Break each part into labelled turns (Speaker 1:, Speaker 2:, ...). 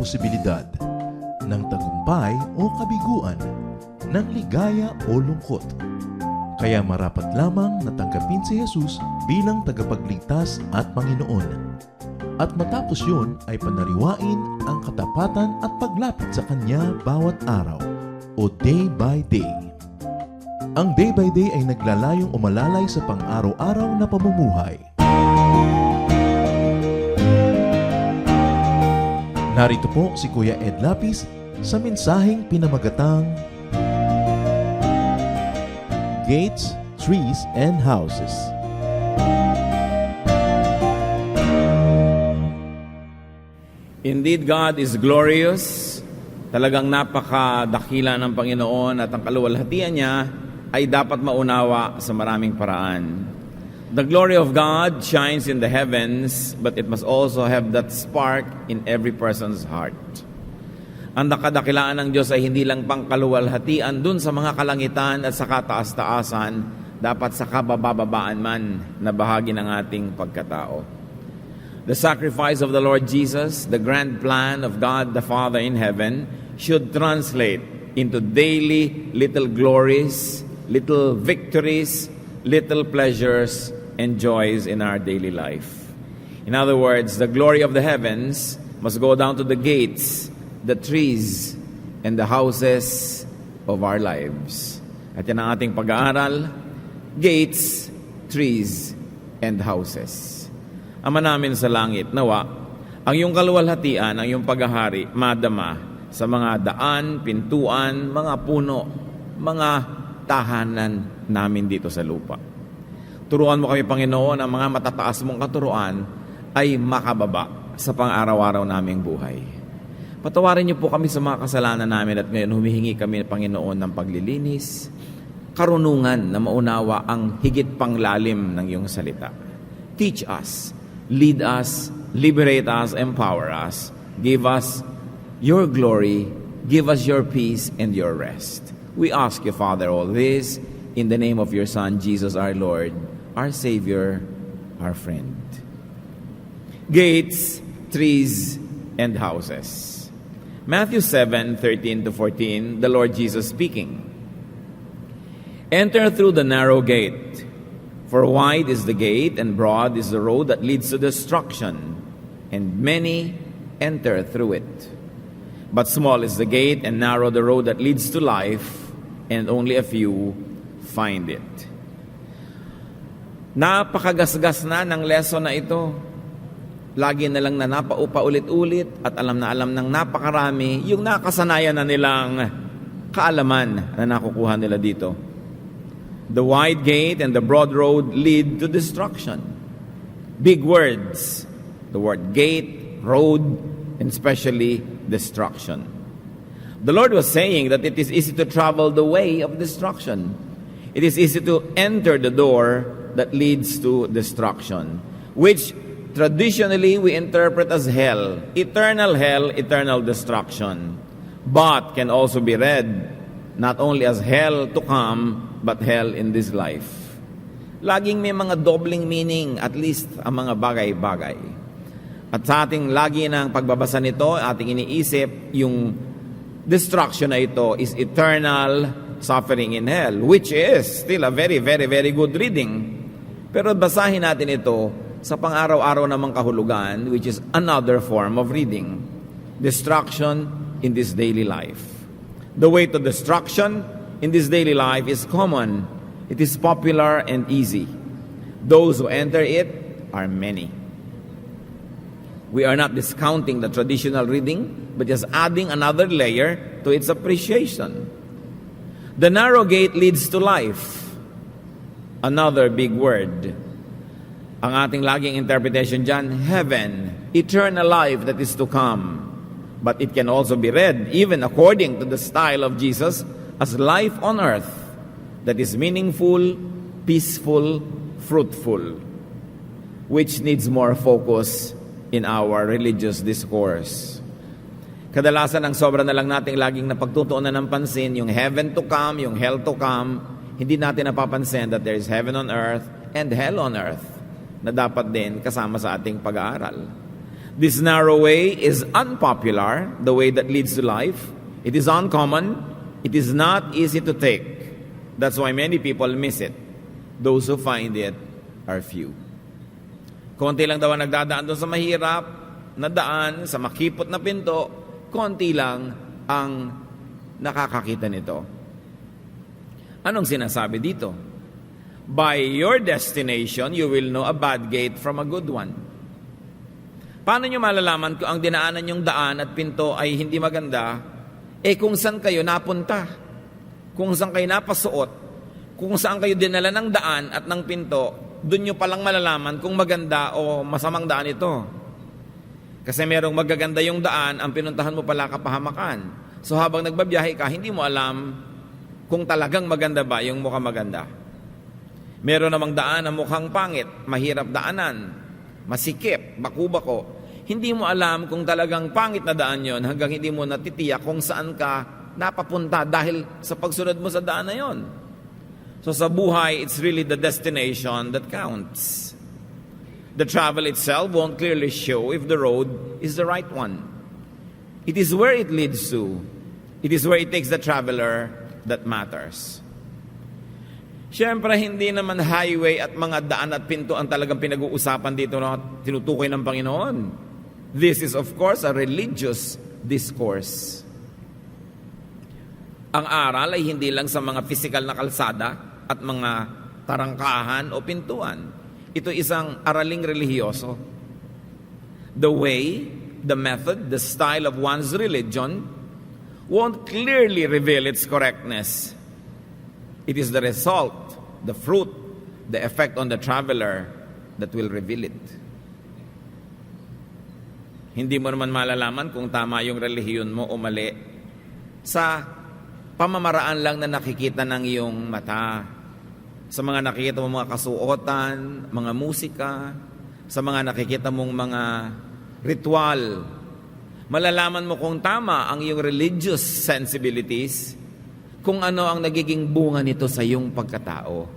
Speaker 1: posibilidad ng tagumpay o kabiguan, ng ligaya o lungkot. Kaya marapat lamang na tanggapin si Jesus bilang tagapagligtas at Panginoon. At matapos yun ay panariwain ang katapatan at paglapit sa Kanya bawat araw o day by day. Ang day by day ay naglalayong umalalay sa pang-araw-araw na pamumuhay. Narito po si Kuya Ed Lapis sa mensaheng pinamagatang Gates, Trees, and Houses.
Speaker 2: Indeed, God is glorious. Talagang napakadakila ng Panginoon at ang kaluwalhatian niya ay dapat maunawa sa maraming paraan. The glory of God shines in the heavens, but it must also have that spark in every person's heart. Ang dakadakilaan ng Diyos ay hindi lang pangkaluwalhatian dun sa mga kalangitan at sa kataas-taasan, dapat sa kabababaan man na bahagi ng ating pagkatao. The sacrifice of the Lord Jesus, the grand plan of God the Father in heaven, should translate into daily little glories, little victories, little pleasures, and joys in our daily life. In other words, the glory of the heavens must go down to the gates, the trees, and the houses of our lives. At yan ang ating pag-aaral, gates, trees, and houses. Ama namin sa langit, nawa, ang iyong kaluwalhatian, ang iyong paghahari, madama sa mga daan, pintuan, mga puno, mga tahanan namin dito sa lupa. Turuan mo kami, Panginoon, ang mga matataas mong katuruan ay makababa sa pang-araw-araw naming buhay. Patawarin niyo po kami sa mga kasalanan namin at ngayon humihingi kami, Panginoon, ng paglilinis, karunungan na maunawa ang higit pang lalim ng iyong salita. Teach us, lead us, liberate us, empower us. Give us your glory, give us your peace and your rest. We ask you, Father, all this in the name of your Son, Jesus our Lord, our Savior, our friend. Gates, trees, and houses. Matthew 7:13-14, the Lord Jesus speaking. Enter through the narrow gate, for wide is the gate and broad is the road that leads to destruction, and many enter through it. But small is the gate and narrow the road that leads to life, and only a few find it. Napakagasgas na ng lesson na ito. Lagi na lang na napaulit-ulit at alam ng napakarami yung nakasanayan na nilang kaalaman na nakukuha nila dito. The wide gate and the broad road lead to destruction. Big words. The word gate, road, and especially destruction. The Lord was saying that it is easy to travel the way of destruction. It is easy to enter the door that leads to destruction, which traditionally we interpret as hell, eternal destruction, but can also be read not only as hell to come, but hell in this life. Laging may mga dobling meaning, at least ang mga bagay-bagay. At sa ating lagi ng pagbabasa nito, ating iniisip yung destruction na ito is eternal suffering in hell, which is still a very, very, very good reading. Pero basahin natin ito sa pang-araw-araw namang kahulugan, which is another form of reading. Destruction in this daily life. The way to destruction in this daily life is common. It is popular and easy. Those who enter it are many. We are not discounting the traditional reading, but just adding another layer to its appreciation. The narrow gate leads to life. Another big word. Ang ating laging interpretation dyan, heaven, eternal life that is to come. But it can also be read, even according to the style of Jesus, as life on earth that is meaningful, peaceful, fruitful, which needs more focus in our religious discourse. Kadalasan ang sobra na lang nating laging napagtutuunan ng pansin, yung heaven to come, yung hell to come, hindi natin napapansin that there is heaven on earth and hell on earth na dapat din kasama sa ating pag-aaral. This narrow way is unpopular, the way that leads to life. It is uncommon. It is not easy to take. That's why many people miss it. Those who find it are few. Konti lang daw ang nagdadaan doon sa mahirap na daan, sa makipot na pinto. Konti lang ang nakakakita nito. Anong sinasabi dito? By your destination, you will know a bad gate from a good one. Paano nyo malalaman kung ang dinaanan yung daan at pinto ay hindi maganda? Kung saan kayo napunta, kung saan kayo napasuot, kung saan kayo dinala ng daan at ng pinto, doon nyo palang malalaman kung maganda o masamang daan ito. Kasi merong magaganda yung daan, ang pinuntahan mo pala kapahamakan. So habang nagbabiyahe ka, hindi mo alam kung talagang maganda ba yung mukhang maganda. Meron namang daan na mukhang pangit, mahirap daanan, masikip, baku-bako. Hindi mo alam kung talagang pangit na daan yon hanggang hindi mo natitiyak kung saan ka napapunta dahil sa pagsunod mo sa daan na yon. So sa buhay, it's really the destination that counts. The travel itself won't clearly show if the road is the right one. It is where it leads to. It is where it takes the traveler that matters. Siyempre, hindi naman highway at mga daan at pinto ang talagang pinag-uusapan dito na tinutukoy ng Panginoon. This is, of course, a religious discourse. Ang aral ay hindi lang sa mga physical na kalsada at mga tarangkahan o pintuan. Ito isang araling relihiyoso. The way, the method, the style of one's religion won't clearly reveal its correctness. It is the result, the fruit, the effect on the traveler that will reveal it. Hindi mo naman malalaman kung tama yung relihiyon mo o mali sa pamamaraan lang na nakikita ng iyong mata, sa mga nakikita mong mga kasuotan, mga musika, sa mga nakikita mong mga ritual. Malalaman mo kung tama ang iyong religious sensibilities, kung ano ang nagiging bunga nito sa iyong pagkatao.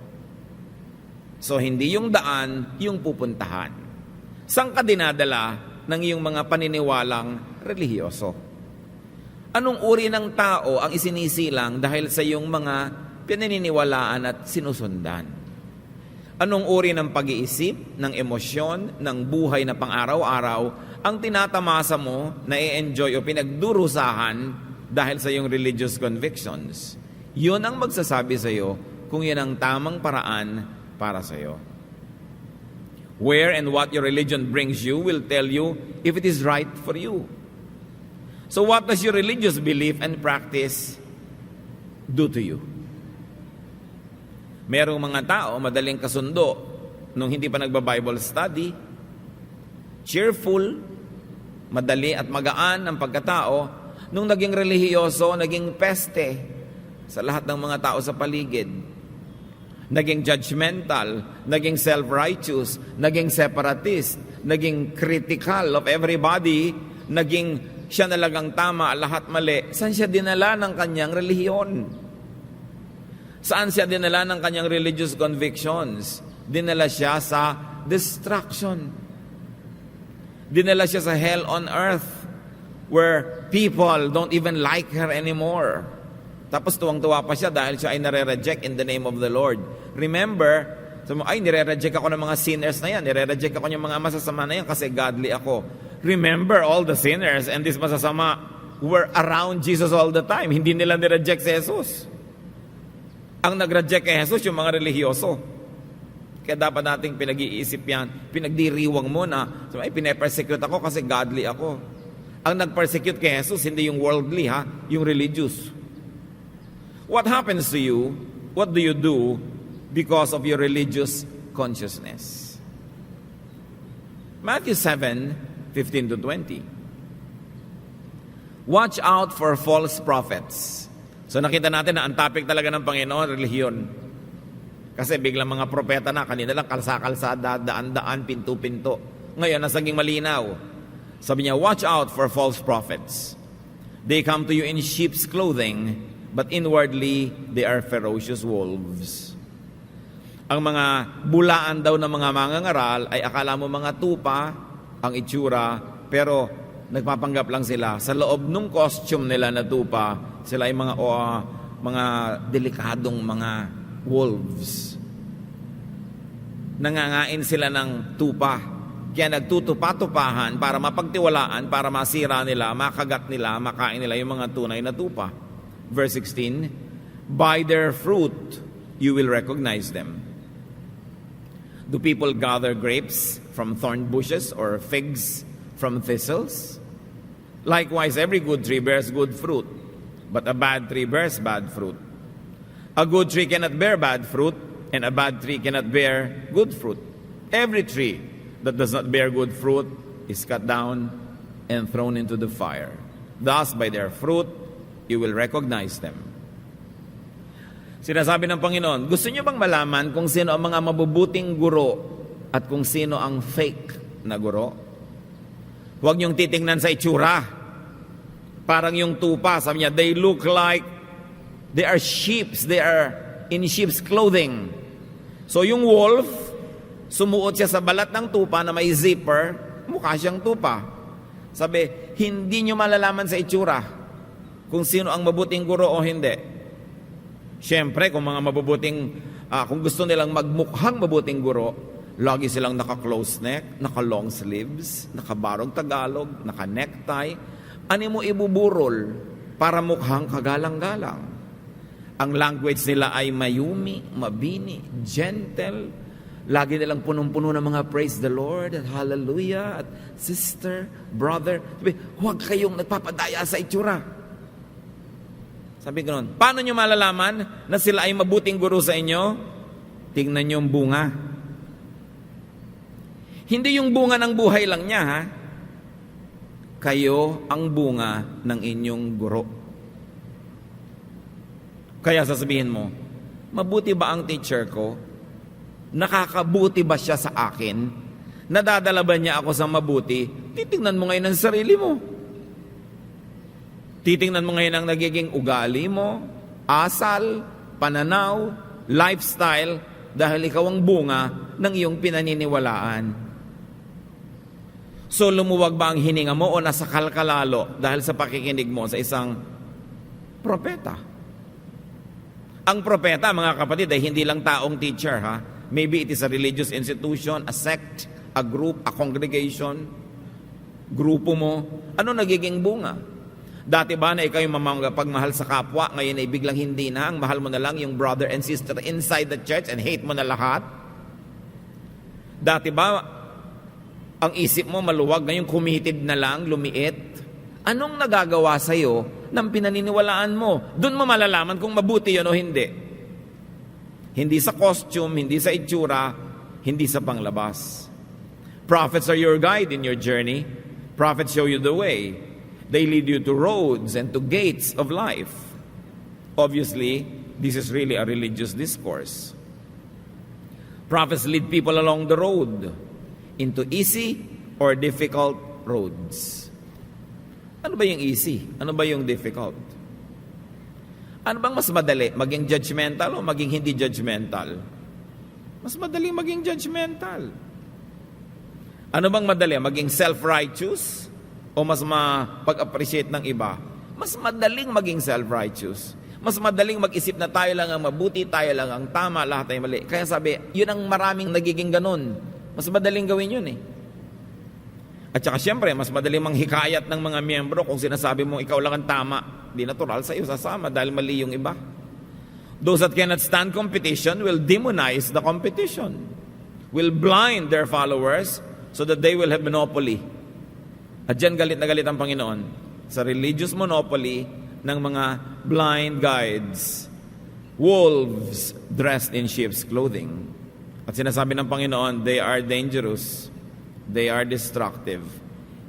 Speaker 2: So hindi yung daan, yung pupuntahan. Saan ka dinadala ng iyong mga paniniwalang relihiyoso? Anong uri ng tao ang isinisilang dahil sa iyong mga pinaniniwalaan at sinusundan? Anong uri ng pag-iisip, ng emosyon, ng buhay na pang-araw-araw ang tinatamasa mo, na i-enjoy o pinagdurusahan dahil sa iyong religious convictions? Yun ang magsasabi sa iyo kung yan ang tamang paraan para sa iyo. Where and what your religion brings you will tell you if it is right for you. So what does your religious belief and practice do to you? Merong mga tao madaling kasundo nung hindi pa nagba-Bible study, cheerful, madali at magaan ang pagkatao. Nung naging relihiyoso, naging peste sa lahat ng mga tao sa paligid. Naging judgmental, naging self-righteous, naging separatist, naging critical of everybody, naging siya nalagang tama, lahat mali. Saan siya dinala ng kanyang relihiyon? Saan siya dinala ng kanyang religious convictions? Dinala siya sa destruction. Dinala siya sa hell on earth, where people don't even like her anymore. Tapos tuwang-tuwa pa siya dahil siya ay nare-reject in the name of the Lord. Remember, ay nire-reject ako ng mga sinners na yan, nire-reject ako ng mga masasama na yan kasi godly ako. Remember, all the sinners and this masasama were around Jesus all the time. Hindi nila nireject si Jesus. Ang nag-reject kay Jesus, yung mga relihiyoso. Kaya dapat nating pinag-iisip yan, pinagdiriwang mo na, ay pinapersecute ako kasi godly ako. Ang nag-persecute kay Jesus, hindi yung worldly, yung religious. What happens to you? What do you do because of your religious consciousness? Matthew 7:15-20. Watch out for false prophets. So nakita natin na ang topic talaga ng Panginoon, relihiyon. Kasi biglang mga propeta na, kanina lang kalsa-kalsada, daan-daan, pinto-pinto. Ngayon, nasaging malinaw. Sabi niya, watch out for false prophets. They come to you in sheep's clothing, but inwardly, they are ferocious wolves. Ang mga bulaan daw ng mga mangangaral ay akala mo mga tupa, ang itsura pero nagpapanggap lang sila. Sa loob ng costume nila na tupa, sila ay mga delikadong mga wolves. Nangangain sila ng tupa. Kaya nagtutupa-tupahan para mapagtiwalaan, para masira nila, makagat nila, makain nila yung mga tunay na tupa. Verse 16, by their fruit you will recognize them. Do people gather grapes from thorn bushes or figs from thistles? Likewise, every good tree bears good fruit, but a bad tree bears bad fruit. A good tree cannot bear bad fruit, and a bad tree cannot bear good fruit. Every tree that does not bear good fruit is cut down and thrown into the fire. Thus, by their fruit, you will recognize them. Sinasabi ng Panginoon, gusto niyo bang malaman kung sino ang mga mabubuting guro at kung sino ang fake na guro? Huwag niyong titingnan sa itsura. Parang yung tupa, sabi niya, they look like they are sheep. They are in sheep's clothing. So yung wolf, sumuot siya sa balat ng tupa na may zipper, mukha siyang tupa. Sabi, hindi niyo malalaman sa itsura kung sino ang mabuting guro o hindi. Siyempre, kung mga mabubuting, kung gusto nilang magmukhang mabuting guro, lagi silang naka-close neck, naka-long sleeves, naka-barong Tagalog, naka-necktie. Ano mo ibuburol para mukhang kagalang-galang? Ang language nila ay mayumi, mabini, gentle. Lagi nilang punong-puno ng mga praise the Lord at hallelujah at sister, brother. Sabi, huwag kayong nagpapadaya sa itsura. Sabi ko noon, paano nyo malalaman na sila ay mabuting guro sa inyo? Tingnan nyo yung bunga. Hindi yung bunga ng buhay lang niya, ha? Kayo ang bunga ng inyong guro. Kaya sasabihin mo, mabuti ba ang teacher ko? Nakakabuti ba siya sa akin? Nadadala ba niya ako sa mabuti? Titingnan mo ngayon ang sarili mo. Titingnan mo ngayon ang nagiging ugali mo, asal, pananaw, lifestyle, dahil ikaw ang bunga ng iyong pinaniniwalaan. So lumuwag ba ang hininga mo o nasakal ka lalo dahil sa pakikinig mo sa isang propeta? Ang propeta, mga kapatid, ay hindi lang taong teacher, ha? Maybe it is a religious institution, a sect, a group, a congregation, grupo mo. Ano nagiging bunga? Dati ba na ikaw yung pagmahal sa kapwa, ngayon ay biglang hindi na, ang mahal mo na lang yung brother and sister inside the church and hate mo na lahat? Dati ba ang isip mo maluwag, ngayon committed na lang, lumiit? Anong nagagawa sa'yo ng pinaniniwalaan mo? Doon mo malalaman kung mabuti yun o hindi. Hindi sa costume, hindi sa itsura, hindi sa panglabas. Prophets are your guide in your journey. Prophets show you the way. They lead you to roads and to gates of life. Obviously, this is really a religious discourse. Prophets lead people along the road into easy or difficult roads. Ano ba yung easy? Ano ba yung difficult? Ano bang mas madali? Maging judgmental o maging hindi judgmental? Mas madali maging judgmental. Ano bang madali? Maging self-righteous? O mas mapag-appreciate ng iba? Mas madaling maging self-righteous. Mas madaling mag-isip na tayo lang ang mabuti, tayo lang ang tama, lahat ay mali. Kaya sabi, yun ang maraming nagiging ganun. Mas madaling gawin yun eh. At saka siyempre, mas madaling manghikayat ng mga miyembro kung sinasabi mo ikaw lang ang tama. Di natural sa iyo sasama dahil mali yung iba. Those that cannot stand competition will demonize the competition. Will blind their followers so that they will have monopoly. At dyan galit na galit ang Panginoon sa religious monopoly ng mga blind guides, wolves dressed in sheep's clothing. At sinasabi ng Panginoon, they are dangerous, they are destructive,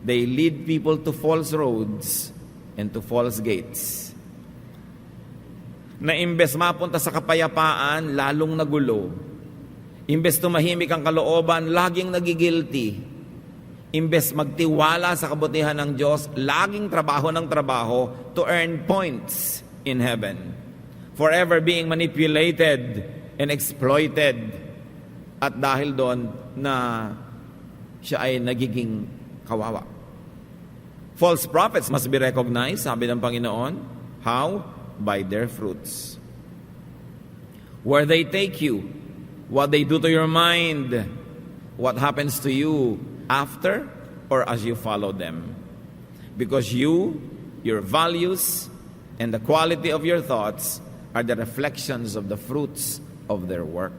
Speaker 2: they lead people to false roads and to false gates. Na imbes mapunta sa kapayapaan, lalong nagulo. Imbes tumahimik ang kalooban, laging nagigilty. Imbes magtiwala sa kabutihan ng Diyos, laging trabaho ng trabaho to earn points in heaven. Forever being manipulated and exploited. At dahil doon na siya ay nagiging kawawa. False prophets must be recognized, sabi ng Panginoon. How? By their fruits. Where they take you, what they do to your mind, what happens to you after or as you follow them. Because you, your values, and the quality of your thoughts are the reflections of the fruits of their work.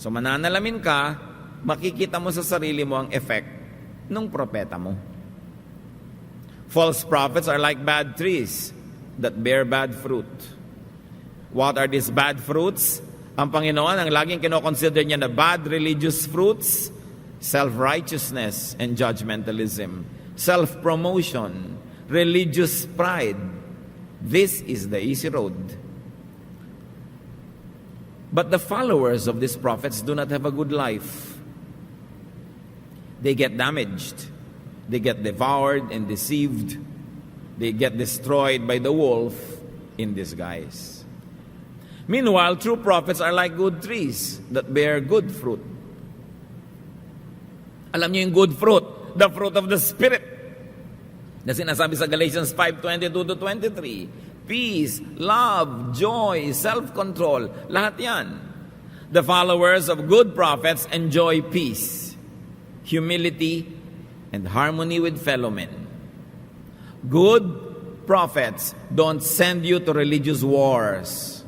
Speaker 2: So mananalamin ka, makikita mo sa sarili mo ang effect ng propeta mo. False prophets are like bad trees that bear bad fruit. What are these bad fruits? Ang Panginoon, ang laging kinoconsider niya na bad religious fruits, self-righteousness and judgmentalism, self-promotion, religious pride. This is the easy road. But the followers of these prophets do not have a good life. They get damaged. They get devoured and deceived. They get destroyed by the wolf in disguise. Meanwhile, true prophets are like good trees that bear good fruit. Alam niyo yung good fruit, the fruit of the Spirit. Na sinasabi sa Galatians 5:22-23. Peace, love, joy, self-control. Lahat yan. The followers of good prophets enjoy peace, humility, and harmony with fellow men. Good prophets don't send you to religious wars.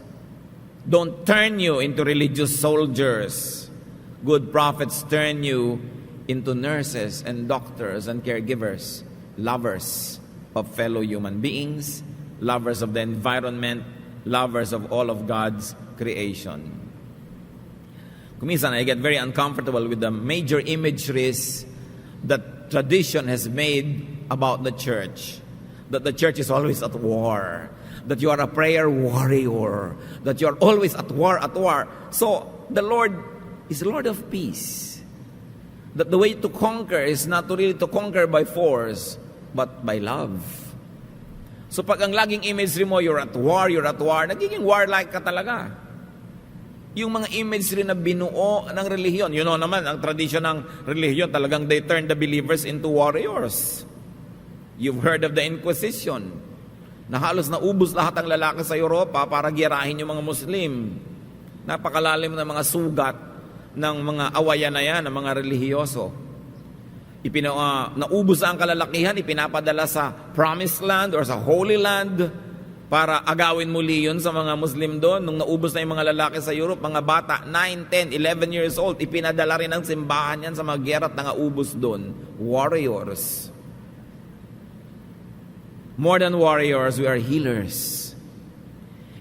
Speaker 2: Don't turn you into religious soldiers. Good prophets turn you into nurses and doctors and caregivers, lovers of fellow human beings, lovers of the environment, lovers of all of God's creation. Kuminsan, I get very uncomfortable with the major imageries that tradition has made about the church. That the church is always at war. That you are a prayer warrior. That you are always at war, at war. So, the Lord is Lord of peace. That the way to conquer is not really to conquer by force, but by love. So pag ang laging imagery mo, you're at war, nagiging warlike ka talaga. Yung mga imagery na binuo ng relihiyon, you know naman, ang tradisyon ng relihiyon, talagang they turn the believers into warriors. You've heard of the Inquisition, na halos naubos lahat ng lalaki sa Europa para giyerahin yung mga Muslim. Napakalalim na mga sugat ng mga awayan na yan, ng mga relihiyoso. Naubos ang kalalakihan, ipinapadala sa Promised Land or sa Holy Land para agawin muli yun sa mga Muslim doon. Nung naubos na yung mga lalaki sa Europe, mga bata, 9, 10, 11 years old, ipinadala rin ang simbahan yan sa mga gera at nangaubos doon. Warriors. More than warriors, we are healers.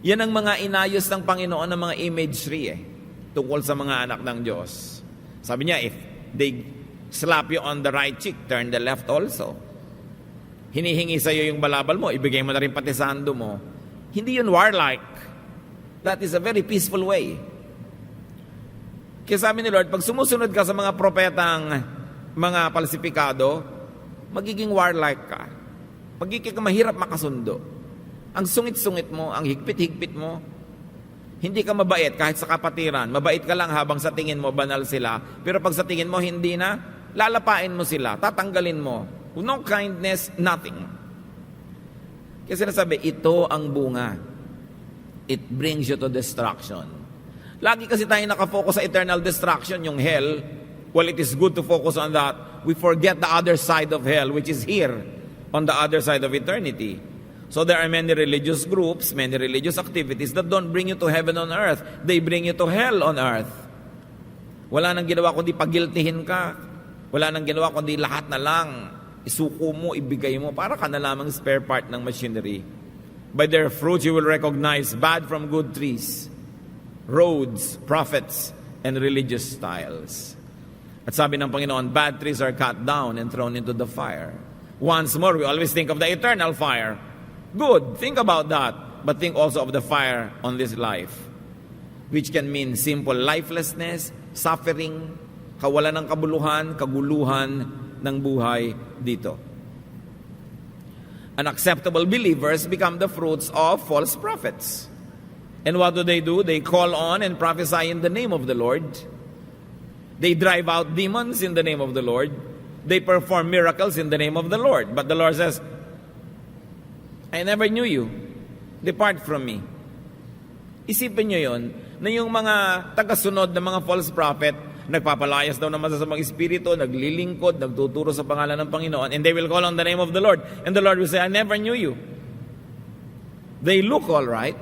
Speaker 2: Yan ang mga inayos ng Panginoon ng mga imagery tungkol sa mga anak ng Diyos. Sabi niya, if they slap you on the right cheek, turn the left also. Hinihingi sa iyo yung balabal mo, ibigay mo na rin pati sando mo. Hindi yun warlike. That is a very peaceful way. Kaya sabi ni Lord, pag sumusunod ka sa mga propetang mga palsipikado, magiging warlike ka. Magiging ka mahirap makasundo. Ang sungit-sungit mo, ang higpit-higpit mo, hindi ka mabait kahit sa kapatiran. Mabait ka lang habang sa tingin mo banal sila. Pero pag sa tingin mo hindi na, lalapain mo sila, tatanggalin mo. No kindness, nothing. Kasi sinasabi, ito ang bunga. It brings you to destruction. Lagi kasi tayo nakafocus sa eternal destruction, yung hell. Well, it is good to focus on that. We forget the other side of hell, which is here, on the other side of eternity. So there are many religious groups, many religious activities that don't bring you to heaven on earth. They bring you to hell on earth. Wala nang ginawa kundi pagiltihin ka. Wala nang ginawa kundi lahat na lang isuko mo, ibigay mo, para ka na lamang spare part ng machinery. By their fruits you will recognize bad from good trees, roads, prophets, and religious styles. At sabi ng Panginoon, bad trees are cut down and thrown into the fire. Once more, we always think of the eternal fire. Good, think about that. But think also of the fire on this life, which can mean simple lifelessness, suffering, kawalan ng kabuluhan, kaguluhan ng buhay dito. Unacceptable believers become the fruits of false prophets. And what do? They call on and prophesy in the name of the Lord. They drive out demons in the name of the Lord. They perform miracles in the name of the Lord. But the Lord says, I never knew you. Depart from me. Isipin nyo yun, na yung mga tagasunod ng mga false prophet, nagpapalayas daw ng masasamang espiritu, naglilingkod, nagtuturo sa pangalan ng Panginoon, and they will call on the name of the Lord. And the Lord will say, I never knew you. They look all right.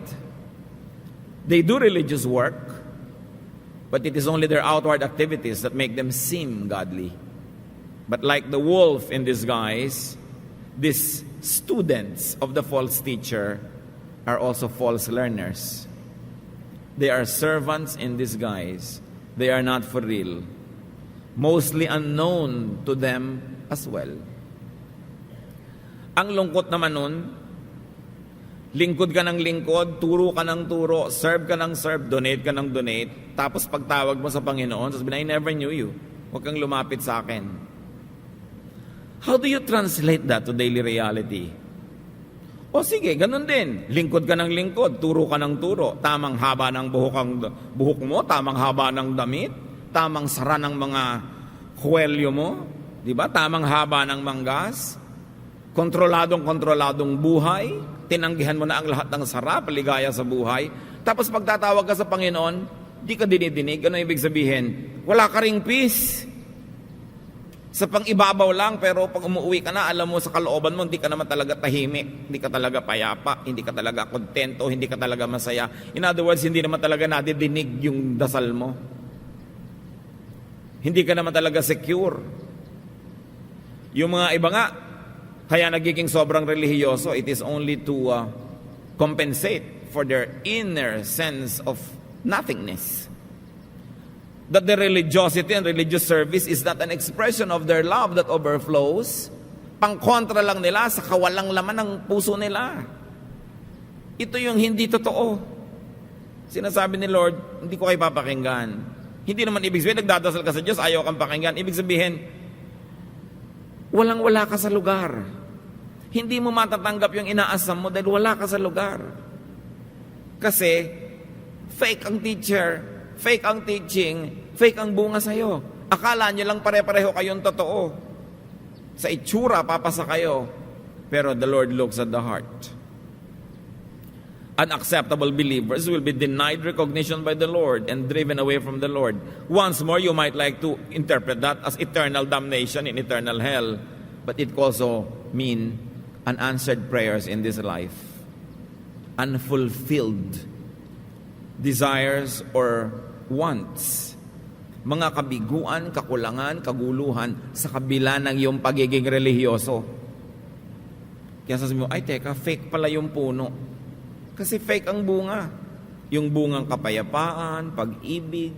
Speaker 2: They do religious work. But it is only their outward activities that make them seem godly. But like the wolf in disguise, these students of the false teacher are also false learners. They are servants in disguise. They are not for real. Mostly unknown to them as well. Ang lungkot naman nun, lingkod ka ng lingkod, turo ka ng turo, serve ka ng serve, donate ka ng donate, tapos pagtawag mo sa Panginoon, sasabihin, I never knew you. Huwag kang lumapit sa akin. How do you translate that to daily reality? O sige, ganun din. Lingkod ka ng lingkod, turo ka ng turo. Tamang haba ng buhok mo, tamang haba ng damit, tamang sara ng mga kwelyo mo, di ba? Tamang haba ng manggas, kontroladong buhay, tinanggihan mo na ang lahat ng sarap, ligaya sa buhay. Tapos pagtatawag ka sa Panginoon, di ka dinidinig. Ano ibig sabihin? Wala ka ring peace. Sa pang-ibabaw lang, pero pag umuwi ka na, alam mo sa kalooban mo, hindi ka naman talaga tahimik, hindi ka talaga payapa, hindi ka talaga kontento, hindi ka talaga masaya. In other words, hindi naman talaga nadidinig yung dasal mo. Hindi ka naman talaga secure. Yung mga iba nga, kaya nagiging sobrang relihiyoso, it is only to compensate for their inner sense of nothingness. That the religiosity and religious service is not an expression of their love that overflows. Pangkontra lang nila sa kawalang laman ng puso nila. Ito yung hindi totoo. Sinasabi ni Lord, hindi ko kayo papakinggan. Hindi naman ibig sabihin, nagdadasal ka sa Diyos, ayaw kang pakinggan. Ibig sabihin, walang-wala ka sa lugar. Hindi mo matatanggap yung inaasam mo dahil wala ka sa lugar. Kasi, fake ang teacher, fake ang teaching, fake ang bunga sa'yo. Akala nyo lang pare-pareho kayong totoo. Sa itsura, papasa kayo. Pero the Lord looks at the heart. Unacceptable believers will be denied recognition by the Lord and driven away from the Lord. Once more, you might like to interpret that as eternal damnation in eternal hell. But it also mean unanswered prayers in this life. Unfulfilled desires or wants, mga kabiguan, kakulangan, kaguluhan sa kabila ng iyong pagiging relihiyoso. Kaya sasabihin mo, ay teka, fake pala yung puno. Kasi fake ang bunga. Yung bungang kapayapaan, pag-ibig,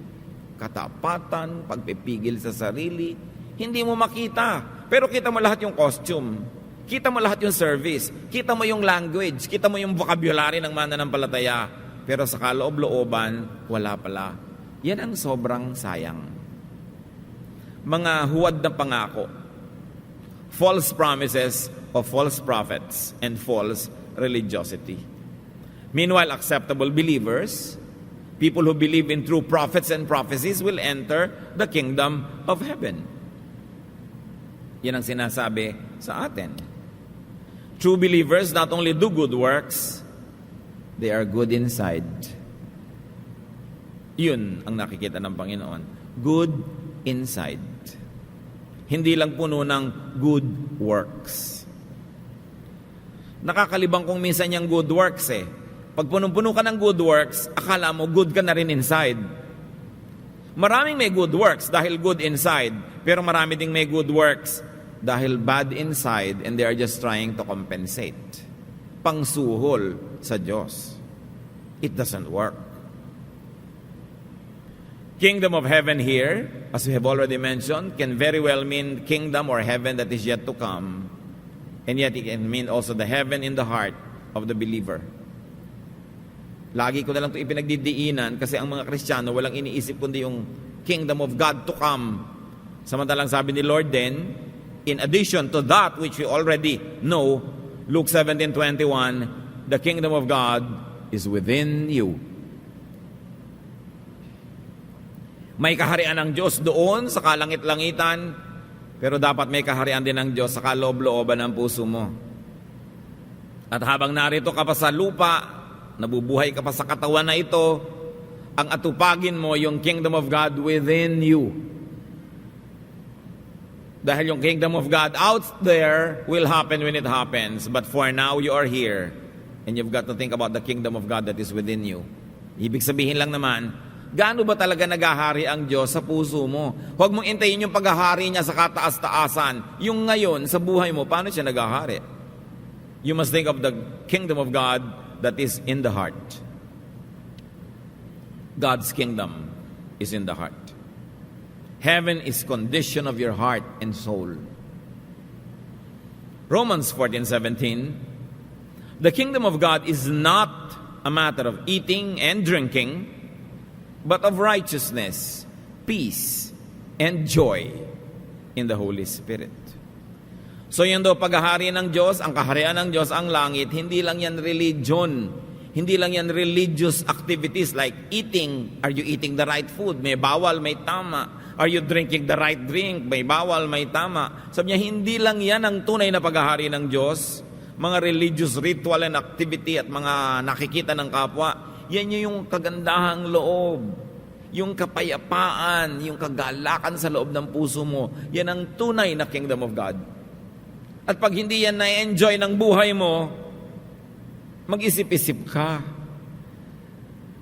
Speaker 2: katapatan, pagpipigil sa sarili, hindi mo makita. Pero kita mo lahat yung costume. Kita mo lahat yung service. Kita mo yung language. Kita mo yung vocabulary ng mananampalataya. Pero sa kaloob-looban, wala pala. Yan ang sobrang sayang. Mga huwad na pangako, false promises of false prophets, and false religiosity. Meanwhile, acceptable believers, people who believe in true prophets and prophecies, will enter the kingdom of heaven. Yan ang sinasabi sa atin. True believers not only do good works, they are good inside. Yun ang nakikita ng Panginoon. Good inside. Hindi lang puno ng good works. Nakakalibang kung minsan yung good works eh. Pag punong-puno ka ng good works, akala mo good ka na rin inside. Maraming may good works dahil good inside, pero marami ding may good works dahil bad inside and they are just trying to compensate. Pangsuhol sa Diyos. It doesn't work. Kingdom of heaven here, as we have already mentioned, can very well mean kingdom or heaven that is yet to come. And yet it can mean also the heaven in the heart of the believer. Lagi ko na lang ito ipinagdidiinan kasi ang mga Kristiyano walang iniisip kundi yung kingdom of God to come. Samantalang sabi ni Lord then, in addition to that which we already know, Luke 17:21, the kingdom of God is within you. May kaharian ng Diyos doon sa kalangit-langitan, Pero dapat may kaharian din ng Diyos sa kaloob-looban ng puso mo. At habang narito ka pa sa lupa, nabubuhay ka pa sa katawan na ito, ang atupagin mo yung kingdom of God within you. Dahil yung kingdom of God out there will happen when it happens. But for now, you are here. And you've got to think about the kingdom of God that is within you. Ibig sabihin lang naman, gaano ba talaga naghahari ang Diyos sa puso mo? Huwag mong intayin yung paghahari niya sa kataas-taasan. Yung ngayon, sa buhay mo, paano siya naghahari? You must think of the kingdom of God that is in the heart. God's kingdom is in the heart. Heaven is condition of your heart and soul. Romans 14:17, the kingdom of God is not a matter of eating and drinking, but of righteousness, peace, and joy in the Holy Spirit. So yun daw paghahari ng Diyos, ang kaharian ng Diyos, ang langit, hindi lang yan religion. Hindi lang yan religious activities like eating. Are you eating the right food? May bawal, may tama. Are you drinking the right drink? May bawal, may tama. Sabi niya, hindi lang yan ang tunay na paghahari ng Diyos. Mga religious ritual and activity at mga nakikita ng kapwa. Yan yung kagandahang loob. Yung kapayapaan, yung kagalakan sa loob ng puso mo. Yan ang tunay na kingdom of God. At pag hindi yan na-enjoy ng buhay mo, mag-isip-isip ka.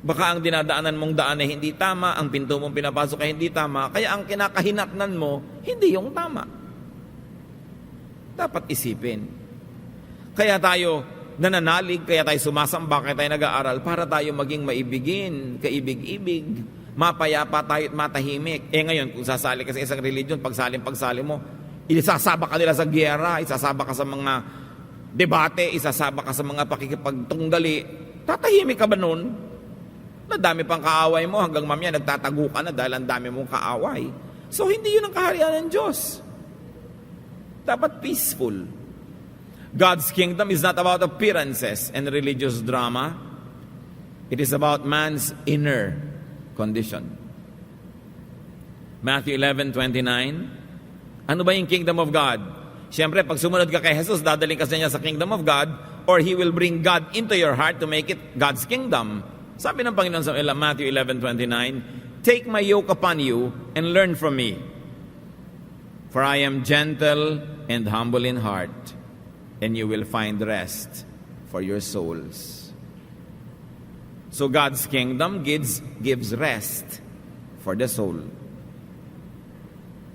Speaker 2: Baka ang dinadaanan mong daan ay hindi tama, ang pinto mong pinapasok ay hindi tama, kaya ang kinakahinatnan mo, hindi yung tama. Dapat isipin. Kaya tayo nananalig, kaya tayo sumasamba, kaya tayo nag-aaral, para tayo maging maibigin, kaibig-ibig, mapayapa tayo at matahimik. Ngayon, kung sasali ka sa isang religion, pagsali mo, isasaba ka nila sa giyera, isasaba ka sa mga debate, isasaba ka sa mga pakikipagtunggali, tatahimik ka ba nun? Nadami pang kaaway mo hanggang mamaya nagtatago ka na dahil ang dami mong kaaway. So hindi yun ang kaharian ng Diyos. Dapat peaceful. God's kingdom is not about appearances and religious drama. It is about man's inner condition. Matthew 11:29. Ano ba yung kingdom of God? Siyempre, pag sumunod ka kay Jesus, dadaling ka sa niya sa kingdom of God, or He will bring God into your heart to make it God's kingdom. Sabi ng Panginoon sa Matthew 11:29, take my yoke upon you and learn from me. For I am gentle and humble in heart, and you will find rest for your souls. So God's kingdom gives rest for the soul.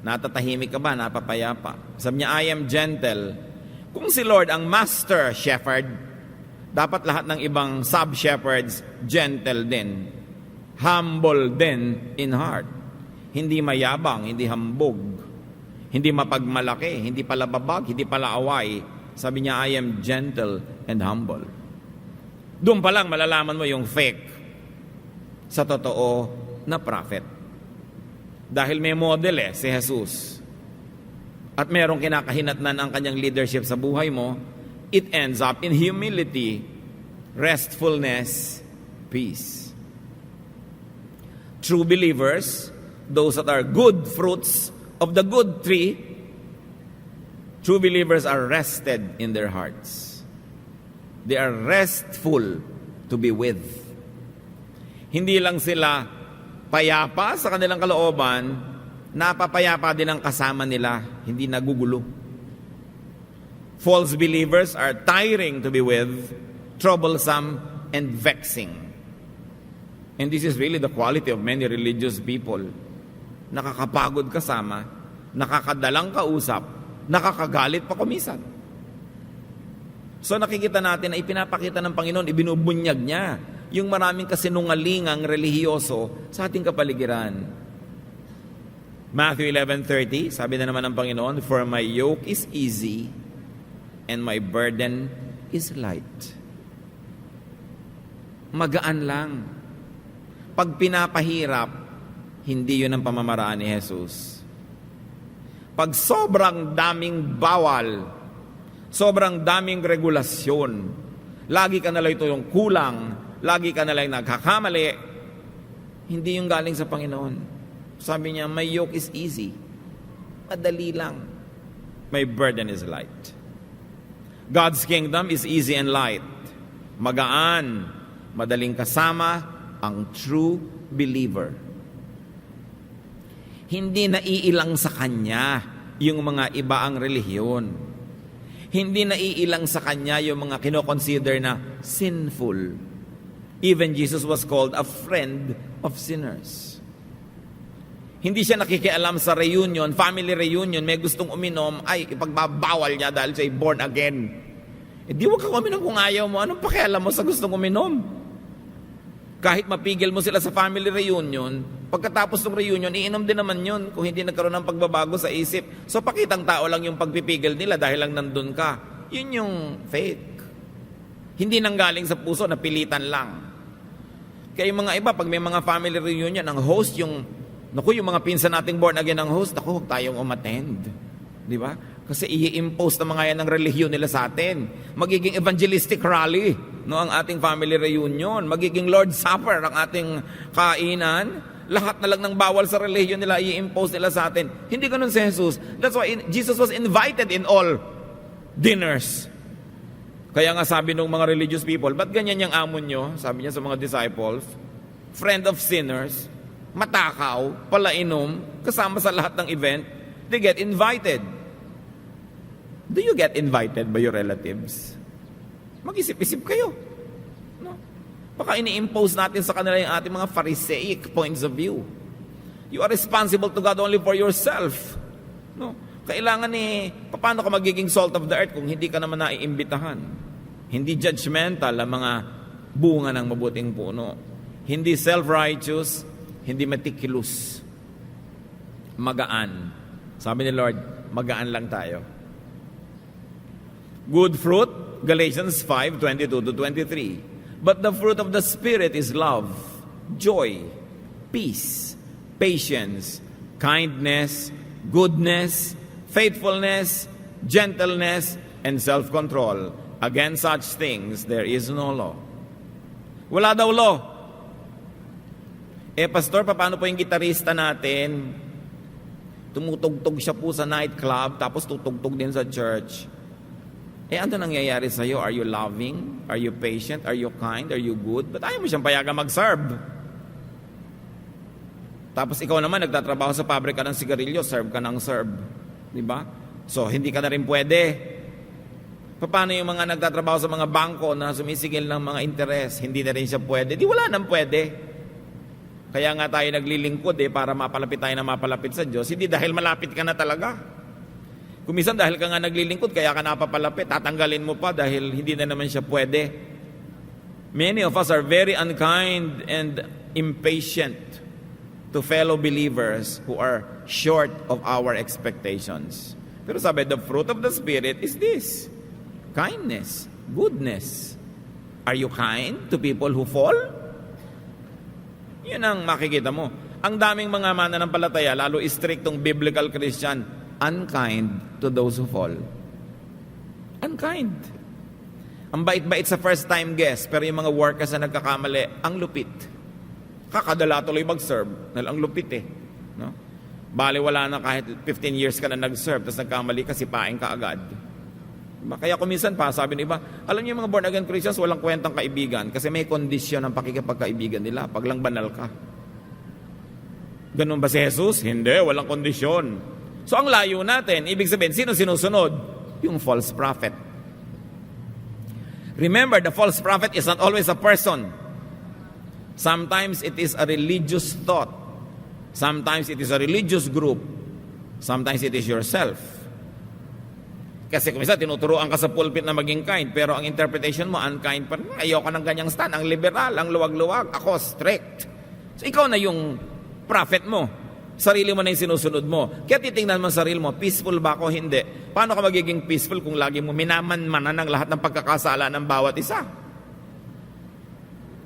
Speaker 2: Natatahimik ka ba? Napapayapa? Sabi niya, I am gentle. Kung si Lord ang master shepherd, dapat lahat ng ibang sub-shepherds gentle din. Humble din in heart. Hindi mayabang, hindi hambog. Hindi mapagmalaki, hindi palababag, hindi palaaway. Sabi niya, I am gentle and humble. Doon pa lang malalaman mo yung fake sa totoo na prophet. Dahil may model si Jesus. At merong kinakahinatnan ang kanyang leadership sa buhay mo, it ends up in humility, restfulness, peace. True believers, those that are good fruits of the good tree, true believers are rested in their hearts. They are restful to be with. Hindi lang sila payapa sa kanilang kalooban, napapayapa din ang kasama nila, hindi nagugulo. False believers are tiring to be with, troublesome, and vexing. And this is really the quality of many religious people. Nakakapagod kasama, nakakadalang kausap, nakakagalit pa kumisan. So nakikita natin na ipinapakita ng Panginoon, ibinubunyag niya yung maraming kasinungalingang relihiyoso sa ating kapaligiran. Matthew 11:30, sabi na naman ng Panginoon, for my yoke is easy and my burden is light. Magaan lang. Pag pinapahirap, hindi yun ang pamamaraan ni Jesus. Pag sobrang daming bawal, sobrang daming regulasyon, lagi ka nalang ito yung kulang, lagi ka nalang nagkakamali, hindi yung galing sa Panginoon. Sabi niya, my yoke is easy. madali lang. My burden is light. God's kingdom is easy and light. Magaan, madaling kasama ang true believer. Hindi naiilang sa kanya yung mga ibaang relihiyon. Hindi naiilang sa kanya yung mga kinoconsider na sinful. Even Jesus was called a friend of sinners. Hindi siya nakikialam sa reunion, family reunion, may gustong uminom, ay ipagbabawal niya dahil siya'y born again. Di wag ka uminom kung ayaw mo. Anong pakialam mo sa gustong uminom? Kahit mapigil mo sila sa family reunion, pagkatapos ng reunion, iinom din naman yun kung hindi nagkaroon ng pagbabago sa isip. So pakitang tao lang yung pagpipigil nila dahil lang nandun ka. Yun yung fake. Hindi nanggaling sa puso, napilitan lang. Kaya yung mga iba, pag may mga family reunion, ang host yung mga pinsan nating born again ang host, huwag tayong umattend. Di ba? Kasi i-impose na mga yan ng relihiyon nila sa atin. Magiging evangelistic rally, no, ang ating family reunion. Magiging Lord's Supper ang ating kainan. Lahat na lang ng bawal sa relihiyon nila, i-impose nila sa atin. Hindi ganun si Jesus. That's why Jesus was invited in all dinners. Kaya nga sabi ng mga religious people, ba't ganyan yung amon nyo? Sabi niya sa mga disciples, friend of sinners, matakaw, palainom, kasama sa lahat ng event, they get invited. Do you get invited by your relatives? Mag-isip-isip kayo. No? Baka ini-impose natin sa kanila yung ating mga Pharisaic points of view. You are responsible to God only for yourself. No? Kailangan paano ka magiging salt of the earth kung hindi ka naman naiimbitahan? Hindi judgmental ang mga bunga ng mabuting puno. Hindi self-righteous, hindi meticulous. Magaan. Sabi ni Lord, magaan lang tayo. Good fruit, Galatians 5:22-23. But the fruit of the Spirit is love, joy, peace, patience, kindness, goodness, faithfulness, gentleness, and self-control. Against such things, there is no law. Wala daw law. Pastor, paano po yung gitarista natin? Tumutugtog siya po sa nightclub, tapos tutugtog din sa church. Ano nangyayari sa'yo? Are you loving? Are you patient? Are you kind? Are you good? Ba't ayaw mo siyang payagan mag-serve? Tapos ikaw naman, nagtatrabaho sa pabrika ng sigarilyo, serve ka ng serve. Diba? So, hindi ka na rin pwede. Paano yung mga nagtatrabaho sa mga bangko na sumisigil ng mga interes? Hindi na rin siya pwede. Di wala nang pwede. Kaya nga tayo naglilingkod para mapalapit tayo na mapalapit sa Diyos. Hindi dahil malapit ka na talaga. Kung minsan dahil ka nga naglilingkod, kaya ka napapalapit, tatanggalin mo pa dahil hindi na naman siya pwede. Many of us are very unkind and impatient to fellow believers who are short of our expectations. Pero sabi, the fruit of the Spirit is this: kindness, goodness. Are you kind to people who fall? Yun ang makikita mo. Ang daming mga mananampalataya, lalo strictong biblical Christian, unkind to those who fall. Unkind. Ang bait-bait sa first-time guest, pero yung mga workers na nagkakamali, ang lupit. Kakadala tuloy mag-serve, dahil ang lupit no? Bali wala na kahit 15 years ka na nag-serve, tapos nagkamali ka, sipain ka agad. Kaya kuminsan pa, sabi ng iba, alam niyo yung mga born-again Christians, walang kwentang kaibigan, kasi may kondisyon ang pakikipagkaibigan nila, pag lang banal ka. Ganun ba si Jesus? Hindi, walang kondisyon. So ang layo natin, ibig sabihin, sino sinusunod? Yung false prophet. Remember, the false prophet is not always a person. Sometimes it is a religious thought. Sometimes it is a religious group. Sometimes it is yourself. Kasi kung isa, tinuturuan ka sa pulpit na maging kind, pero ang interpretation mo, unkind pa rin. Ayoko ng ganyang stand, ang liberal, ang luwag-luwag, ako strict. So ikaw na yung prophet mo. Sarili mo na yung sinusunod mo. Kaya titingnan mo sa sarili mo, peaceful ba ako? Hindi. Paano ka magiging peaceful kung lagi mo minamanmanan ng lahat ng pagkakasala ng bawat isa?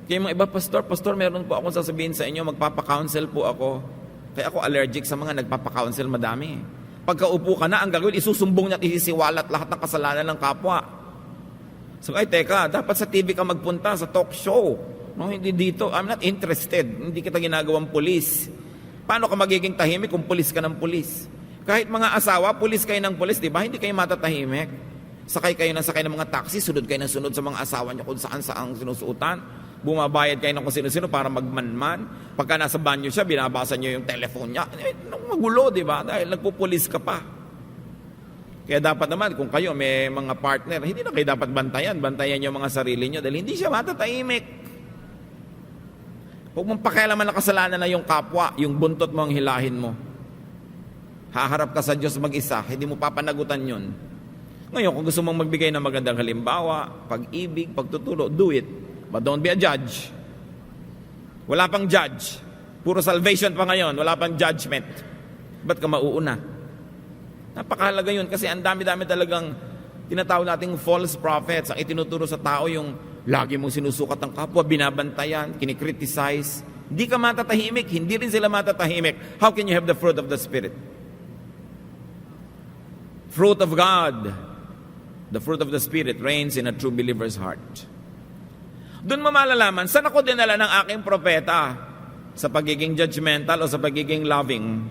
Speaker 2: Kaya mga iba, Pastor, meron po akong sasabihin sa inyo, magpapa-counsel po ako. Kaya ako allergic sa mga nagpapa-counsel, madami. Pagkaupo ka na, ang gagawin, isusumbong niya at isisiwalat lahat ng kasalanan ng kapwa. So, teka, dapat sa TV ka magpunta, sa talk show. No, hindi dito. I'm not interested. Hindi kita ginagawang pulis. Paano ka magiging tahimik kung pulis ka ng pulis? Kahit mga asawa, pulis kayo ng pulis, di ba? Hindi kayo matatahimik. Sakay kayo ng sakay ng mga taxi, sunod kayo ng sunod sa mga asawa niyo kung saan saang sinusuotan. Bumabayad kayo ng kung sino-sino para magmanman. Pagka nasa banyo siya, binabasa niyo yung telephone niya. Magulo, di ba? Dahil nagpupulis ka pa. Kaya dapat naman, kung kayo may mga partner, hindi na kayo dapat bantayan. Bantayan niyo mga sarili niyo dahil hindi siya matatahimik. Huwag mong pakialaman na kasalanan na yung kapwa, yung buntot mo ang hilahin mo. Haharap ka sa Diyos mag-isa, hindi mo papanagutan yun. Ngayon, kung gusto mong magbigay ng magandang halimbawa, pag-ibig, pagtuturo, do it. But don't be a judge. Wala pang judge. Puro salvation pa ngayon, wala pang judgment. Ba't ka mauuna? Napakahalaga yun kasi ang dami-dami talagang tinatawag nating false prophets. Ang itinuturo sa tao yung lagi mong sinusukat ang kapwa, binabantayan, kinikriticize. Hindi ka matatahimik, hindi rin sila matatahimik. How can you have the fruit of the Spirit? Fruit of God, the fruit of the Spirit reigns in a true believer's heart. Doon mo malalaman, saan ako dinala ng aking propeta? Sa pagiging judgmental o sa pagiging loving?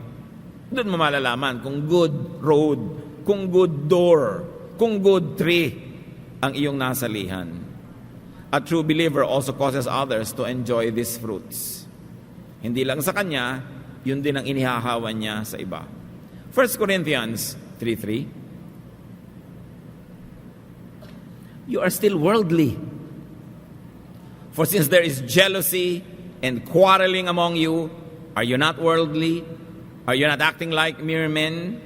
Speaker 2: Doon mo malalaman kung good road, kung good door, kung good tree ang iyong nasalihan. A true believer also causes others to enjoy these fruits. Hindi lang sa kanya, yun din ang inihahawan niya sa iba. 1 Corinthians 3:3. You are still worldly. For since there is jealousy and quarreling among you, are you not worldly? Are you not acting like mere men?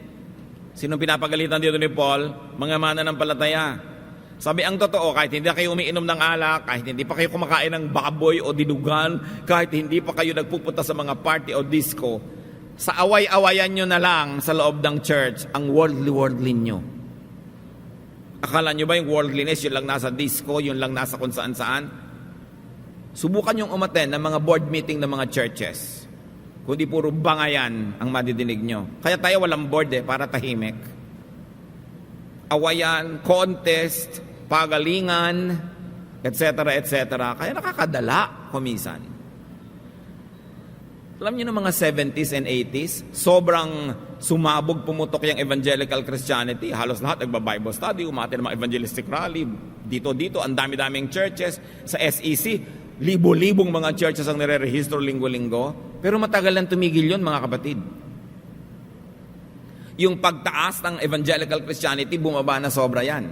Speaker 2: Sinong pinapagalitan dito ni Paul? Mga mananampalataya. Sabi ang totoo, kahit hindi kayo umiinom ng alak, kahit hindi pa kayo kumakain ng baboy o dinugan, kahit hindi pa kayo nagpupunta sa mga party o disco, sa away-awayan nyo na lang sa loob ng church ang worldly nyo. Akala nyo ba yung worldliness, yun lang nasa disco, yun lang nasa kung saan-saan? Subukan yung umaten ng mga board meeting ng mga churches. Kundi puro bangayan ang madidinig nyo. Kaya tayo walang board para tahimik. Awayan, contest, pagalingan, etc. Kaya nakakadala kumisan. Alam niyo ng mga 70s and 80s, sobrang sumabog, pumutok yung evangelical Christianity. Halos lahat nagba-Bible study, umati ng mga evangelistic rally. Dito, ang dami-daming churches. Sa SEC, libo-libong mga churches ang nire-rehistro linggo-linggo. Pero matagal lang tumigil yun, mga kapatid. Yung pagtaas ng evangelical Christianity, bumaba na sobra yan.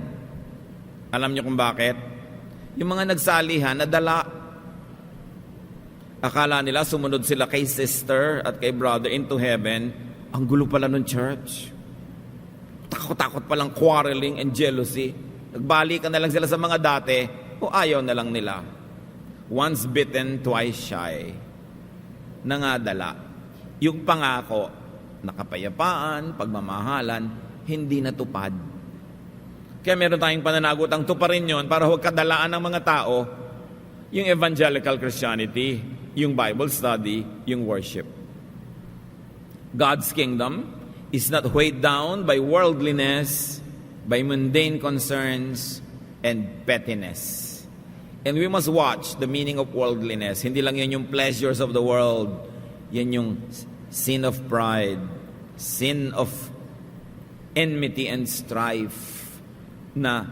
Speaker 2: Alam niyo kung bakit? Yung mga nagsalihan, nadala. Akala nila sumunod sila kay sister at kay brother into heaven. Ang gulo pala ng church. Takot-takot palang quarreling and jealousy. Nagbalikan na lang sila sa mga dati o ayaw na lang nila. Once bitten, twice shy. Nangadala. Yung pangako na kapayapaan, pagmamahalan, hindi natupad. Kaya meron tayong pananagutang tuparin yon para huwag kadalaan ng mga tao yung evangelical Christianity, yung Bible study, yung worship. God's kingdom is not weighed down by worldliness, by mundane concerns, and pettiness. And we must watch the meaning of worldliness. Hindi lang yan yung pleasures of the world. Yan yung sin of pride, sin of enmity and strife na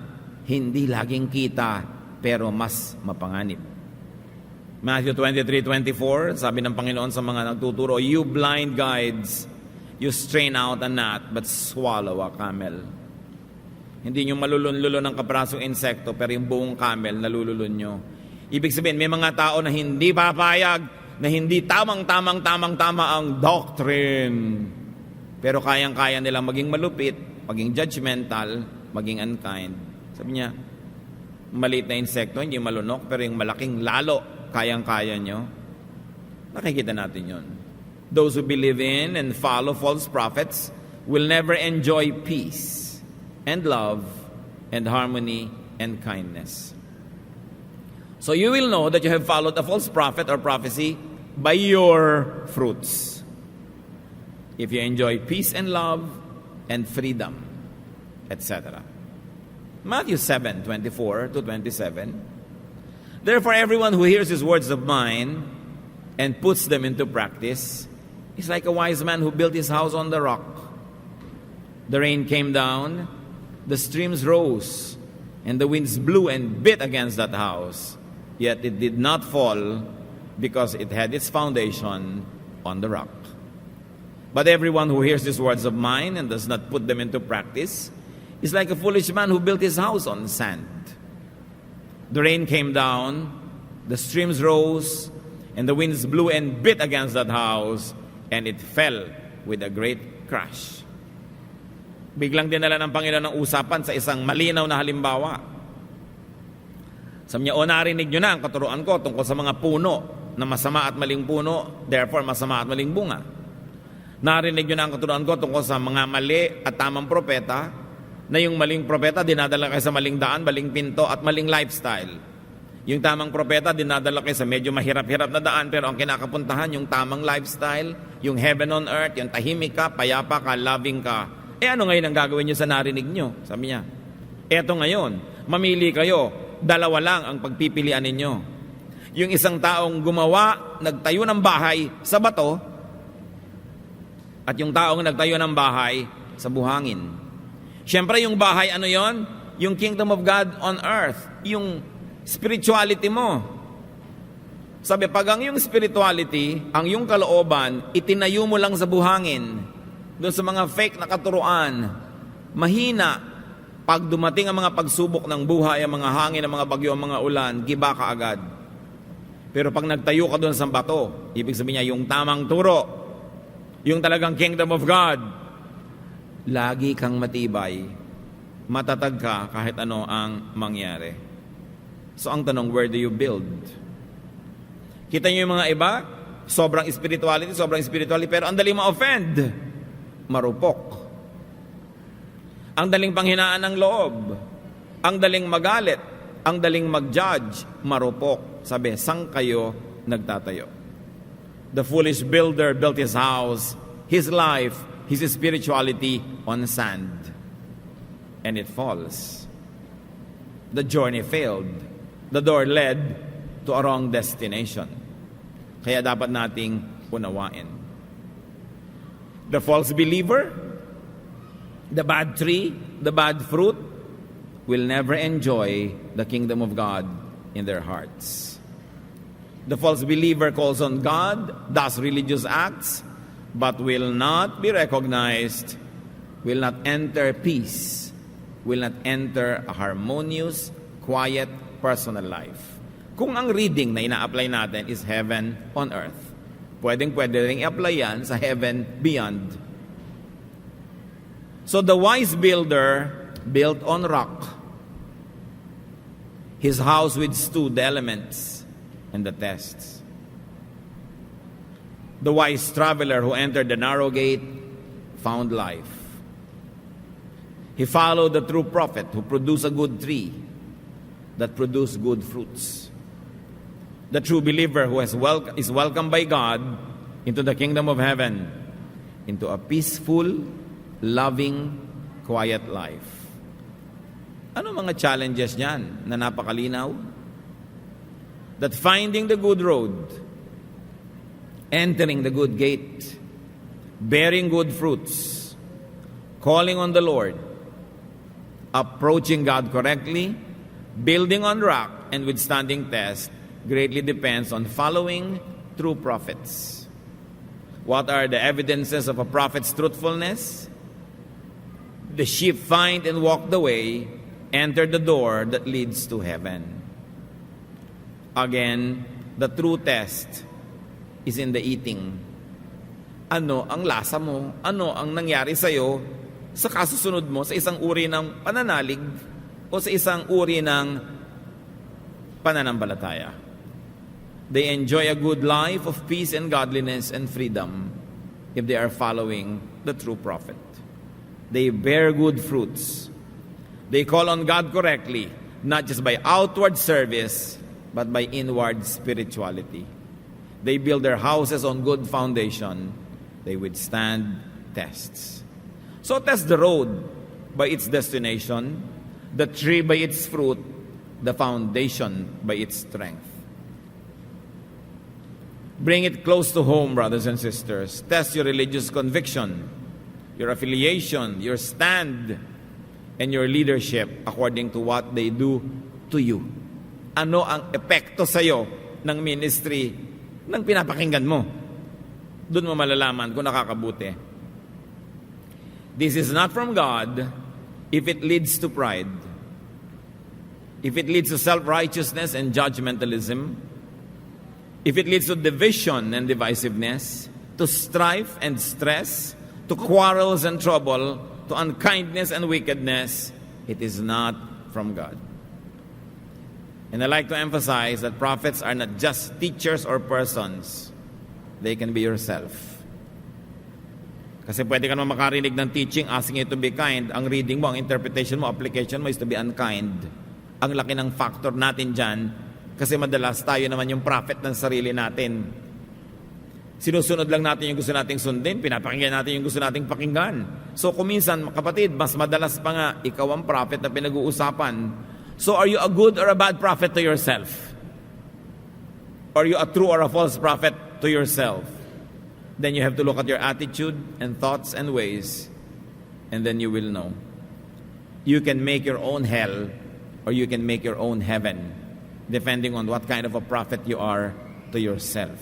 Speaker 2: hindi laging kita pero mas mapanganib. Matthew 23:24, sabi ng Panginoon sa mga nagtuturo, you blind guides, you strain out a gnat but swallow a camel. Hindi nyo malulun-lulun ng kaprasong insekto pero yung buong camel nalululun nyo. Ibig sabihin, may mga tao na hindi papayag, na hindi tama ang doctrine. Pero kayang-kaya nilang maging malupit, maging judgmental, maging unkind. Sabi niya, maliit na insekto, hindi malunok, pero yung malaking lalo, kayang-kaya nyo. Nakikita natin yon. Those who believe in and follow false prophets will never enjoy peace and love and harmony and kindness. So you will know that you have followed a false prophet or prophecy by your fruits. If you enjoy peace and love and freedom, etc. Matthew 7:24-27. Therefore, everyone who hears these words of mine and puts them into practice is like a wise man who built his house on the rock. The rain came down, the streams rose, and the winds blew and bit against that house. Yet it did not fall because it had its foundation on the rock. But everyone who hears these words of mine and does not put them into practice is like a foolish man who built his house on sand. The rain came down, the streams rose, and the winds blew and bit against that house, and it fell with a great crash. Biglang dinala ng Panginoon ng usapan sa isang malinaw na halimbawa. Sabi niya, narinig nyo na ang katuruan ko tungkol sa mga puno na masama at maling puno, therefore masama at maling bunga. Narinig nyo na ang katuruan ko tungkol sa mga mali at tamang propeta, na yung maling propeta dinadala kayo sa maling daan, maling pinto at maling lifestyle. Yung tamang propeta dinadala kayo sa medyo mahirap-hirap na daan, pero ang kinakapuntahan yung tamang lifestyle, yung heaven on earth, yung tahimik ka, payapa ka, loving ka. Ano ngayon ang gagawin nyo sa narinig nyo? Sabi niya, eto ngayon, mamili kayo, dalawa lang ang pagpipilian ninyo. Yung isang taong gumawa, nagtayo ng bahay sa bato, at yung taong nagtayo ng bahay sa buhangin. Siyempre, yung bahay, ano yon? Yung kingdom of God on earth. Yung spirituality mo. Sabi, pag ang yung spirituality, ang yung kalooban, itinayo mo lang sa buhangin, doon sa mga fake na katuruan, mahina. Pag dumating ang mga pagsubok ng buhay, ang mga hangin, ang mga bagyo, ang mga ulan, giba ka agad. Pero pag nagtayo ka doon sa bato, ibig sabihin niya, yung tamang turo, yung talagang kingdom of God, lagi kang matibay, matatag ka kahit ano ang mangyari. So ang tanong, where do you build? Kita niyo yung mga iba, sobrang spirituality, pero ang daling ma-offend, marupok. Ang daling panghinaan ng loob, ang daling magalit, ang daling mag-judge, marupok. Sabi, sang kayo nagtatayo? The foolish builder built his house, his life, his spirituality on sand. And it falls. The journey failed. The door led to a wrong destination. Kaya dapat nating unawain. The false believer, the bad tree, the bad fruit, will never enjoy the kingdom of God in their hearts. The false believer calls on God, does religious acts, but will not be recognized, will not enter peace, will not enter a harmonious, quiet, personal life. Kung ang reading na ina-apply natin is heaven on earth, pwede rin i-apply yan sa heaven beyond. So the wise builder built on rock. His house withstood the elements and the tests. The wise traveler who entered the narrow gate found life. He followed the true prophet who produced a good tree that produced good fruits. The true believer who is welcomed by God into the kingdom of heaven, into a peaceful, loving, quiet life. Ano mga challenges niyan na napakalinaw? That finding the good road, entering the good gate, bearing good fruits, calling on the Lord, approaching God correctly, building on rock, and withstanding test greatly depends on following true prophets. What are the evidences of a prophet's truthfulness? The sheep find and walk the way, enter the door that leads to heaven. Again, the true test is in the eating. Ano ang lasa mo? Ano ang nangyari sa'yo sa kasusunod mo sa isang uri ng pananalig o sa isang uri ng pananampalataya? They enjoy a good life of peace and godliness and freedom if they are following the true prophet. They bear good fruits. They call on God correctly, not just by outward service, but by inward spirituality. They build their houses on good foundation. They withstand tests. So test the road by its destination, the tree by its fruit, the foundation by its strength. Bring it close to home, brothers and sisters. Test your religious conviction your affiliation, your stand, and your leadership according to what they do to you. Ano ang epekto sa'yo ng ministry ng pinapakinggan mo? Doon mo malalaman kung nakakabuti. This is not from God if it leads to pride, if it leads to self-righteousness and judgmentalism, if it leads to division and divisiveness, to strife and stress, to quarrels and trouble, to unkindness and wickedness, it is not from God. And I like to emphasize that prophets are not just teachers or persons. They can be yourself. Kasi pwede ka naman makarinig ng teaching asking you to be kind. Ang reading mo, ang interpretation mo, application mo is to be unkind. Ang laki ng factor natin dyan kasi madalas tayo naman yung prophet ng sarili natin. Sinusunod lang natin yung gusto nating sundin, pinapakinggan natin yung gusto nating pakinggan. So kuminsan, kapatid, mas madalas pa nga, ikaw ang prophet na pinag-uusapan. So are you a good or a bad prophet to yourself? Are you a true or a false prophet to yourself? Then you have to look at your attitude and thoughts and ways, and then you will know. You can make your own hell, or you can make your own heaven, depending on what kind of a prophet you are to yourself.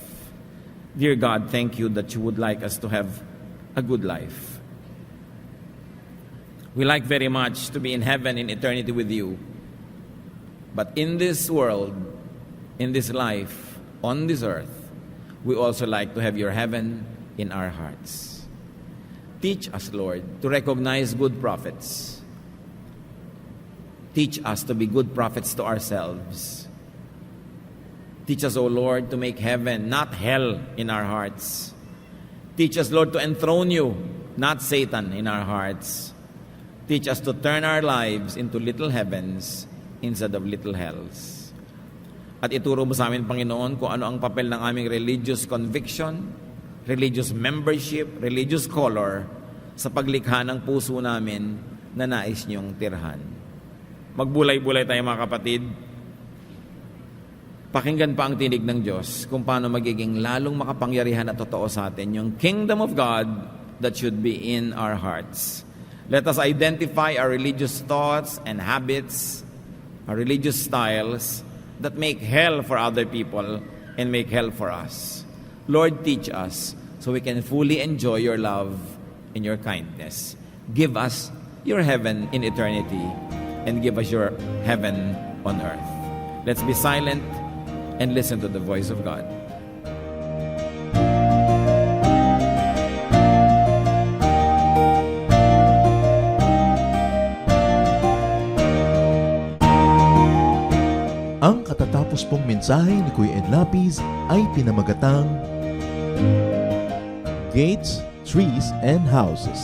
Speaker 2: Dear God, thank you that you would like us to have a good life. We like very much to be in heaven in eternity with you. But in this world, in this life, on this earth, we also like to have your heaven in our hearts. Teach us, Lord, to recognize good prophets. Teach us to be good prophets to ourselves. Teach us, O Lord, to make heaven, not hell, in our hearts. Teach us, Lord, to enthrone you, not Satan, in our hearts. Teach us to turn our lives into little heavens instead of little hells. At ituro mo sa amin, Panginoon, kung ano ang papel ng aming religious conviction, religious membership, religious color sa paglikha ng puso namin na nais niyong tirhan. Magbulay-bulay tayo, mga kapatid. Pakinggan pa ang tinig ng Diyos kung paano magiging lalong makapangyarihan at totoo sa atin yung kingdom of God that should be in our hearts. Let us identify our religious thoughts and habits, our religious styles that make hell for other people and make hell for us. Lord, teach us so we can fully enjoy your love and your kindness. Give us your heaven in eternity and give us your heaven on earth. Let's be silent and listen to the voice of God.
Speaker 1: Ang katatapos pong mensahe ni Kuya Ed Lapis ay pinamagatang Gates, Trees, and Houses.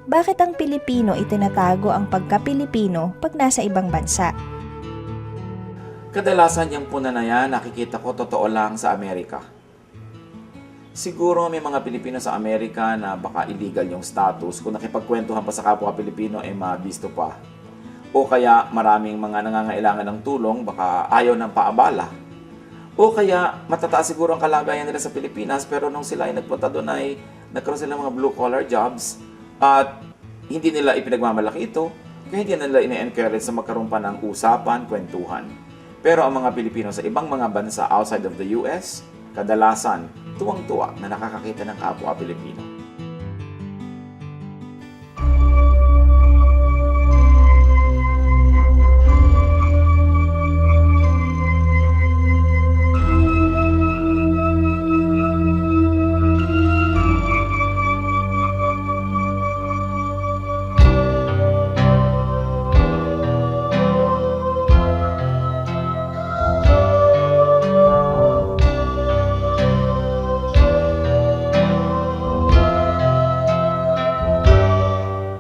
Speaker 3: Bakit ang Pilipino itinatago ang pagka-Pilipino pag nasa ibang bansa?
Speaker 2: Kadalasan yung puna na yan, nakikita ko totoo lang sa Amerika. Siguro may mga Pilipino sa Amerika na baka illegal yung status. Kung nakipagkwentuhan pa sa kapwa Pilipino, mabisto pa. O kaya maraming mga nangangailangan ng tulong, baka ayaw ng paabala. O kaya matataas siguro ang kalagayan nila sa Pilipinas, pero nung sila ay nagpunta doon ay nagkaroon sila ng mga blue-collar jobs at hindi nila ipinagmamalaki ito, kaya hindi nila ine-encourage na magkaroon pa ng usapan, kwentuhan. Pero ang mga Pilipino sa ibang mga bansa outside of the US, kadalasan tuwang-tuwa na nakakakita ng kapwa Pilipino.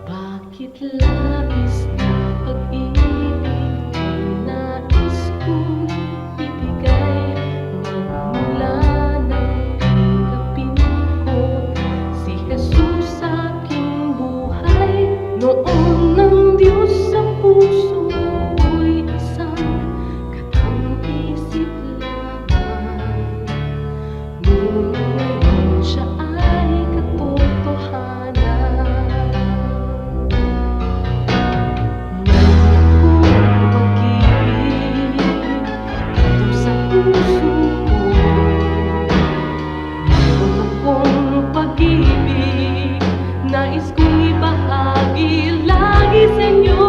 Speaker 4: Bakit labis na pag-ibig ang nais kong ibigay? Magmula nang tanggapin ko si Jesus sa aking buhay. Noon ng Diyos sa puso ko'y isang katang-isip lamang. Ngunit ngayon siya ay katotohanan. Nais kong ibahagi lagi sa inyo.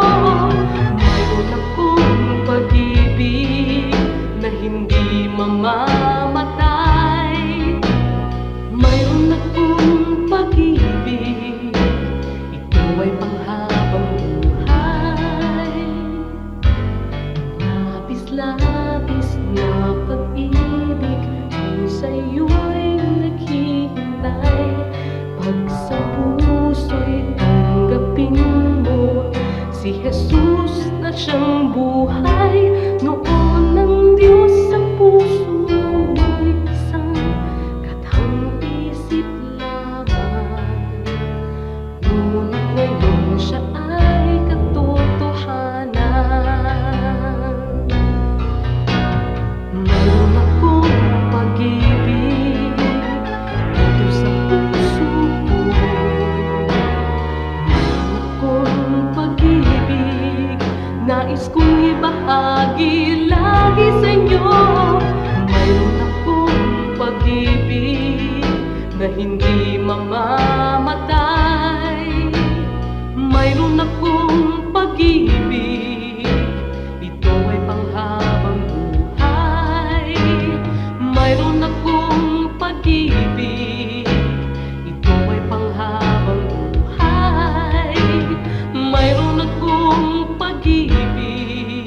Speaker 4: Mayroon akong pag-ibig na hindi mamamatay. Mayroon akong pag-ibig, ito ay panghabang buhay. Labis-labis na pag-ibig ang sa'yo'y naghihintay. Pag sa puso'y tanggapin mo si Jesus na siyang buhay. Noon ng Diyos sa puso'y isang katang-isip lamang. Ngunit ngayon siya ay katotohanan. Mayroon akong pag-ibig dito sa puso ko. Mayroon akong pag-ibig, nais kong ibahagi lagi sa inyo. Mayroon akong pag-ibig na hindi mamamatay. Mayroon akong pag-ibig, ito ay panghabang buhay. Mayroon akong pag-ibig, ito ay panghabang buhay. Mayroon akong pag-ibig,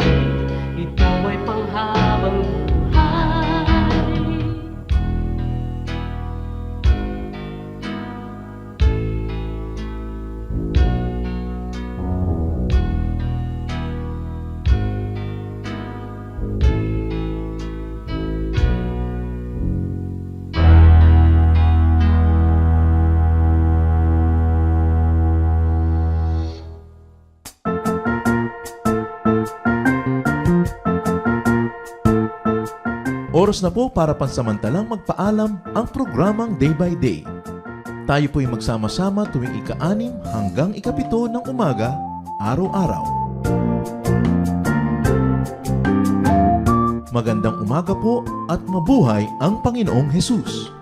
Speaker 4: ito ay panghabang buhay.
Speaker 1: Oras na po para pansamantalang magpaalam ang programang Day by Day. Tayo po'y magsama-sama tuwing ika-6 hanggang ika-7 ng umaga, araw-araw. Magandang umaga po at mabuhay ang Panginoong Hesus!